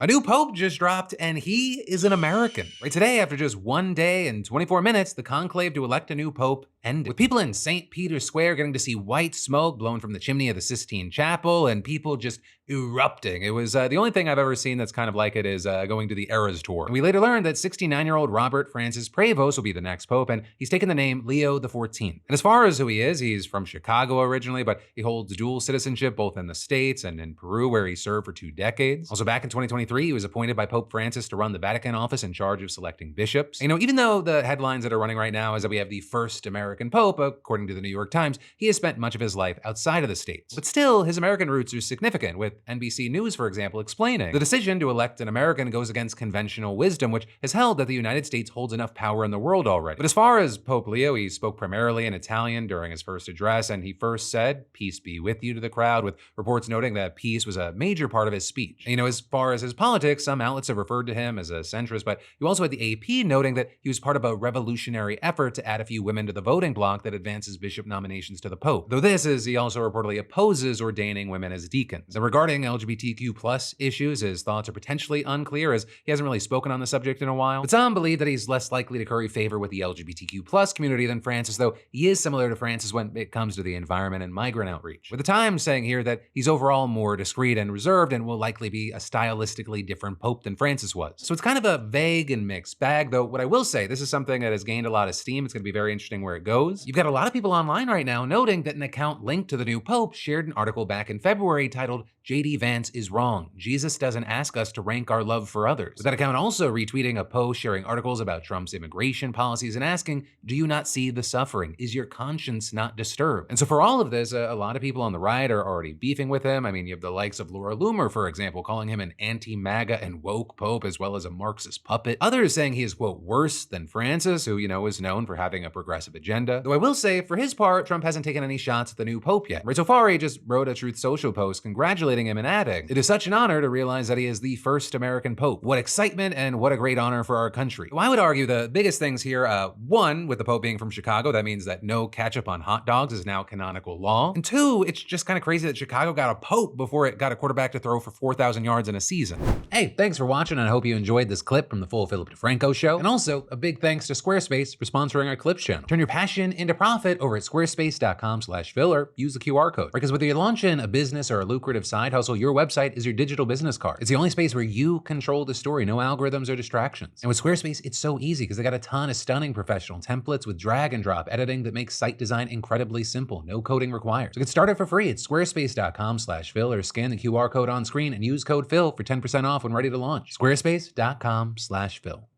A new pope just dropped, and he is an American. Right today, after just 1 day and 24 minutes, the conclave to elect a new pope ended. With people in St. Peter's Square getting to see white smoke blown from the chimney of the Sistine Chapel, and people just erupting. It was the only thing I've ever seen that's kind of like it is going to the Eras Tour. And we later learned that 69-year-old Robert Francis Prevost will be the next pope, and he's taken the name Leo XIV. And as far as who he is, he's from Chicago originally, but he holds dual citizenship both in the States and in Peru, where he served for 2 decades. Also, back in 2023, he was appointed by Pope Francis to run the Vatican office in charge of selecting bishops. Even though the headlines that are running right now is that we have the first American pope, according to the New York Times, he has spent much of his life outside of the States. But still, his American roots are significant, with NBC News, for example, explaining the decision to elect an American goes against conventional wisdom, which has held that the United States holds enough power in the world already. But as far as Pope Leo, he spoke primarily in Italian during his first address, and he first said, "Peace be with you," to the crowd, with reports noting that peace was a major part of his speech. As far as his politics, some outlets have referred to him as a centrist, but you also had the AP noting that he was part of a revolutionary effort to add a few women to the voting bloc that advances bishop nominations to the Pope. Though this is, he also reportedly opposes ordaining women as deacons. And regarding LGBTQ+ issues, his thoughts are potentially unclear, as he hasn't really spoken on the subject in a while. But some believe that he's less likely to curry favor with the LGBTQ+ community than Francis, though he is similar to Francis when it comes to the environment and migrant outreach. With the Times saying here that he's overall more discreet and reserved and will likely be a stylistically different Pope than Francis was. So it's kind of a vague and mixed bag, though what I will say, this is something that has gained a lot of steam. It's going to be very interesting where it goes. You've got a lot of people online right now noting that an account linked to the new Pope shared an article back in February titled, "JD Vance is wrong. Jesus doesn't ask us to rank our love for others." With that account also retweeting a post sharing articles about Trump's immigration policies and asking, "Do you not see the suffering? Is your conscience not disturbed?" And so for all of this, a lot of people on the right are already beefing with him. You have the likes of Laura Loomer, for example, calling him an anti-MAGA and woke Pope, as well as a Marxist puppet. Others saying he is, quote, worse than Francis, who, is known for having a progressive agenda. Though I will say, for his part, Trump hasn't taken any shots at the new Pope yet. Right, so far, he just wrote a Truth Social post congratulating him and adding, "It is such an honor to realize that he is the first American Pope. What excitement and what a great honor for our country." Well, I would argue the biggest things here, one, with the Pope being from Chicago, that means that no ketchup on hot dogs is now canonical law. And two, it's just kind of crazy that Chicago got a Pope before it got a quarterback to throw for 4,000 yards in a season. Hey, thanks for watching, and I hope you enjoyed this clip from the full Philip DeFranco show. And also, a big thanks to Squarespace for sponsoring our Clips channel. Turn your passion into profit over at squarespace.com/Phil, or use the QR code. Because whether you're launching a business or a lucrative side hustle, your website is your digital business card. It's the only space where you control the story, no algorithms or distractions. And with Squarespace, it's so easy because they got a ton of stunning professional templates with drag and drop editing that makes site design incredibly simple, no coding required. So get started for free at squarespace.com/Phil, or scan the QR code on screen and use code Phil for 10% off when ready to launch. Squarespace.com/Phil.